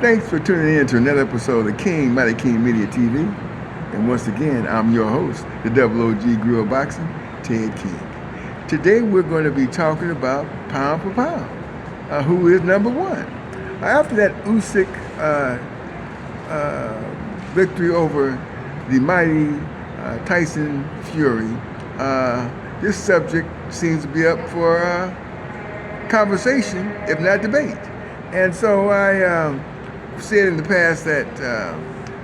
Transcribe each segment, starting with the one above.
Thanks for tuning in to another episode of King, Mighty King Media TV. And once again, I'm your host, the Double OG Grill Boxing, Ted King. Today we're going to be talking about pound for pound. Who is number one? After that Usyk victory over the mighty Tyson Fury, this subject seems to be up for conversation, if not debate. And so I said in the past that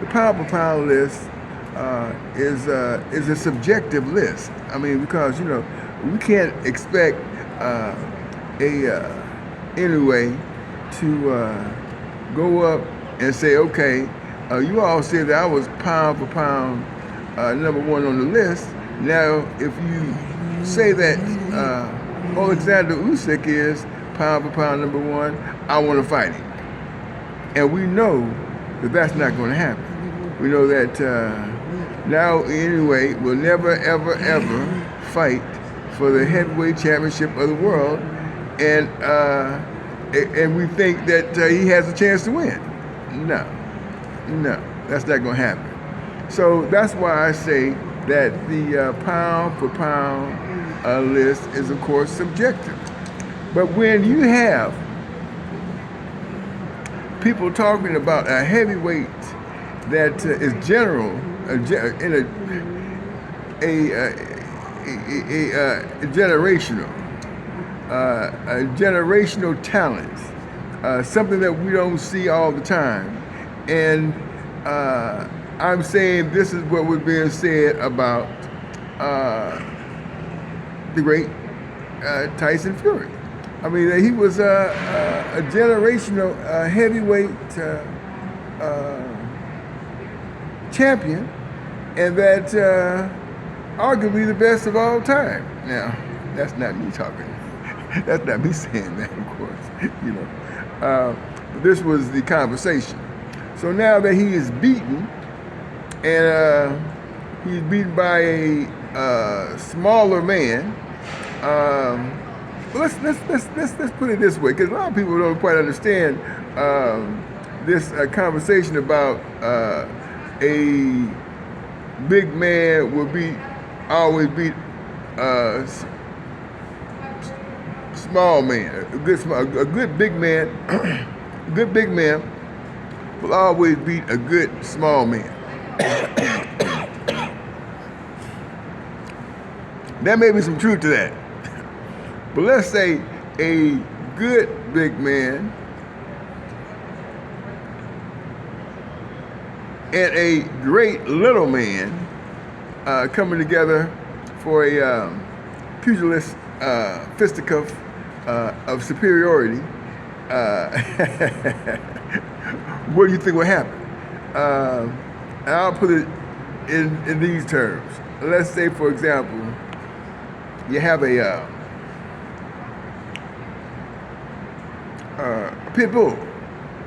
the pound for pound list is a subjective list. I mean, because we can't expect anyway to go up and say, okay, you all said that I was pound for pound number one on the list. Now, if you say that Alexander Usyk is pound for pound number one, I want to fight him. And we know that that's not going to happen. We know that now, anyway, we'll never, ever, ever fight for the heavyweight championship of the world, and we think that he has a chance to win. No, that's not going to happen. So that's why I say that the pound for pound list is, of course, subjective. But when you have people talking about a heavyweight that is general, generational talent, something that we don't see all the time, and I'm saying this is what was being said about the great Tyson Fury. I mean, he was a generational heavyweight champion, and that arguably the best of all time. Now, that's not me talking. That's not me saying that, of course. This was the conversation. So now that he is beaten, and he's beaten by a smaller man. Let's put it this way, because a lot of people don't quite understand this conversation about a big man will always beat a small man. A good big man, a good big man will always beat a good small man. There may be some truth to that. But let's say a good big man and a great little man coming together for a pugilist fisticuff of superiority. What do you think will happen? And I'll put it in these terms. Let's say, for example, you have a pit bull,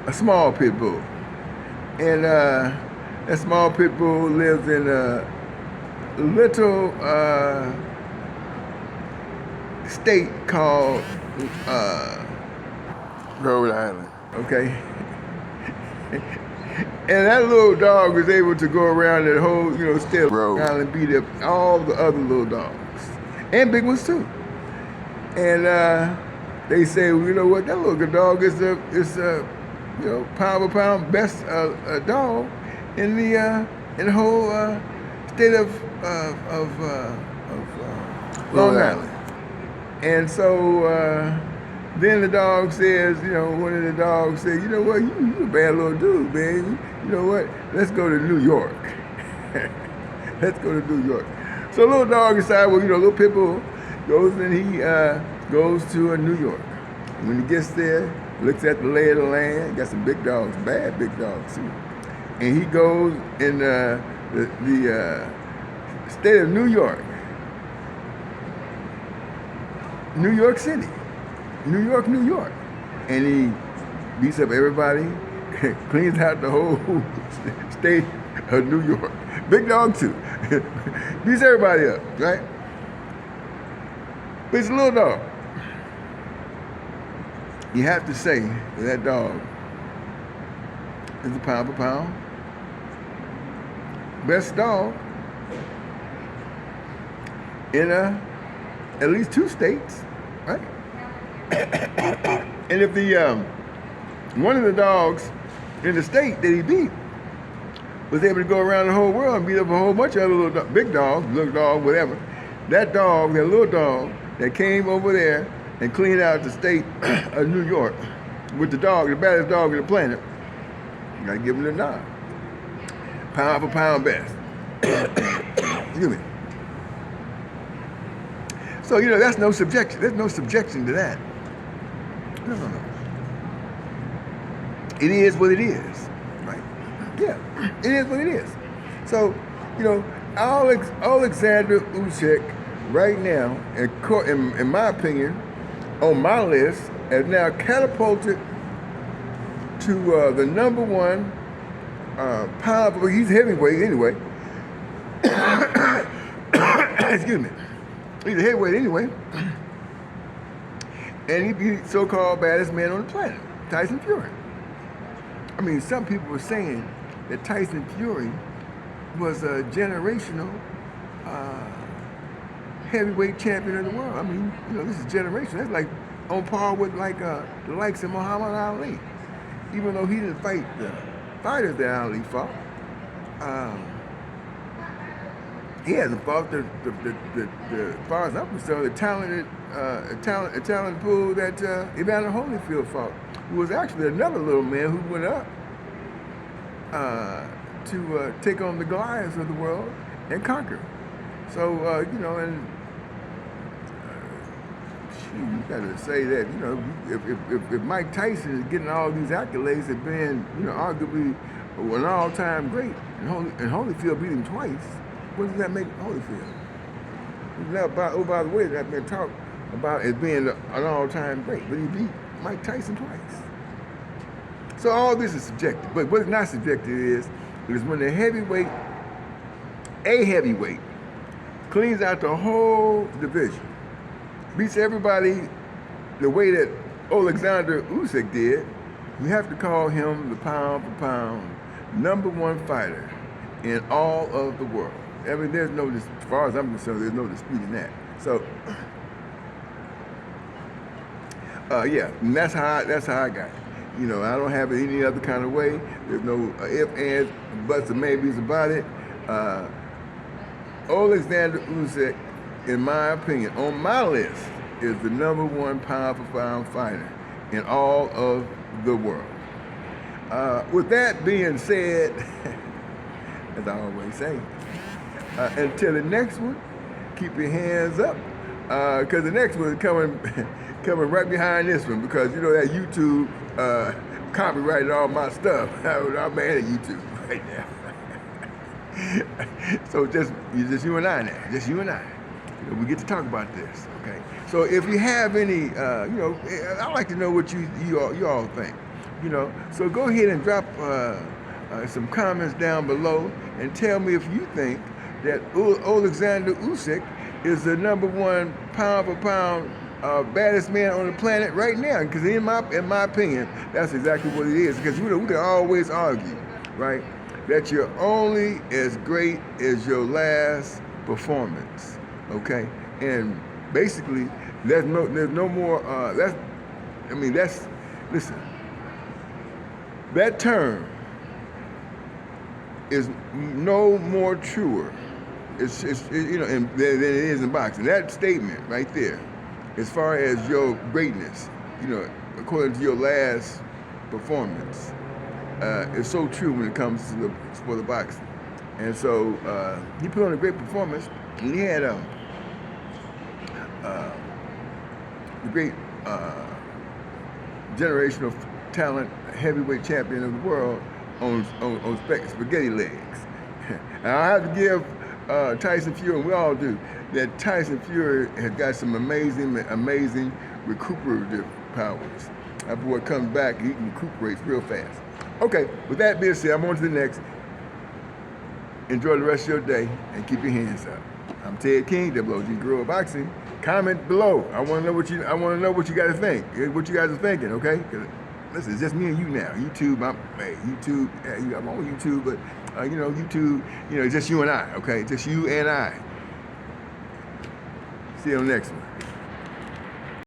a small pit bull, and that small pit bull lives in a little state called Rhode Island. Okay. And that little dog is able to go around that whole, state of Rhode Island and beat up all the other little dogs. And big ones too. And they say, well, you know what, that little dog is pound for pound best dog in the whole state of Long Island. And so then the dog says, one of the dogs says, you know what, you a bad little dude, man. You know what, let's go to New York. Let's go to New York. So little dog decides, well, little pit bull goes and he goes to New York. And when he gets there, looks at the lay of the land, got some big dogs, bad big dogs too. And he goes in the state of New York, New York City, New York, and he beats up everybody, cleans out the whole state of New York. Big dog too. Beats everybody up, right? But it's a little dog. You have to say that dog is the pound for pound best dog in at least 2 states, right? And if the one of the dogs in the state that he beat was able to go around the whole world and beat up a whole bunch of other big dogs, little dog, whatever, that little dog that came over there and cleaned out the state of New York with the baddest dog on the planet, you gotta give him the nod. Pound for pound best. Excuse me. So, you know, that's no subjection. There's no subjection to that. No. It is what it is, right? Yeah, it is what it is. So, you know, Alexander Usyk right now, in my opinion, on my list, has now catapulted to the number one pound. He's heavyweight anyway. Excuse me. He's a heavyweight anyway. And he beat so-called baddest man on the planet, Tyson Fury. I mean, some people were saying that Tyson Fury was a generational heavyweight champion of the world. I mean, you know, this is generation. That's like on par with like the likes of Muhammad Ali. Even though he didn't fight the fighters that Ali fought, he hasn't fought the as far as I'm concerned, the talented pool that Evander Holyfield fought, who was actually another little man who went up to take on the Goliaths of the world and conquer. So you know, and you gotta say that, you know, if Mike Tyson is getting all these accolades of being, you know, arguably an all-time great, and Holyfield beat him twice, what does that make Holyfield? Oh, by the way, that been talked about as being an all-time great, but he beat Mike Tyson twice. So all this is subjective, but what's not subjective is when a heavyweight cleans out the whole division, beats everybody the way that Alexander Usyk did, you have to call him the pound for pound #1 fighter in all of the world. I mean, there's no, as far as I'm concerned, there's no disputing that. So, yeah, and that's how I got it. You know, I don't have it any other kind of way. There's no ifs, ands, buts, or maybes about it. Alexander Usyk, in my opinion, on my list, is the #1 pound for pound fighter in all of the world. With that being said, as I always say, until the next one, keep your hands up, because the next one is coming right behind this one, because you know that YouTube copyrighted all my stuff. I'm mad at YouTube right now. So just you and I now, just you and I. You know, we get to talk about this, okay? So if you have any, you know, I'd like to know what you all think. You know, so go ahead and drop some comments down below and tell me if you think that Alexander Usyk is the #1 pound for pound baddest man on the planet right now. Because in my opinion, that's exactly what it is. Because you know, we can always argue, right, that you're only as great as your last performance. Okay, and basically, there's no more. Listen. That term is no more truer. It's you know, than it is in boxing. That statement right there, as far as your greatness, you know, according to your last performance, is so true when it comes to the sport of boxing. And so he put on a great performance, and he had the great generational talent heavyweight champion of the world on spaghetti legs. And I have to give Tyson Fury, and we all do, that Tyson Fury has got some amazing recuperative powers. That boy comes back, he recuperates real fast. Okay, with that being said, I'm on to the next. Enjoy the rest of your day and keep your hands up. I'm Ted King, WOG Guerrilla Boxing. Comment below. I want to know what you guys think. What you guys are thinking, okay? listen, it's just me and you now. YouTube, YouTube, I'm on YouTube, but YouTube, it's just you and I. Okay, just you and I. See you on the next one.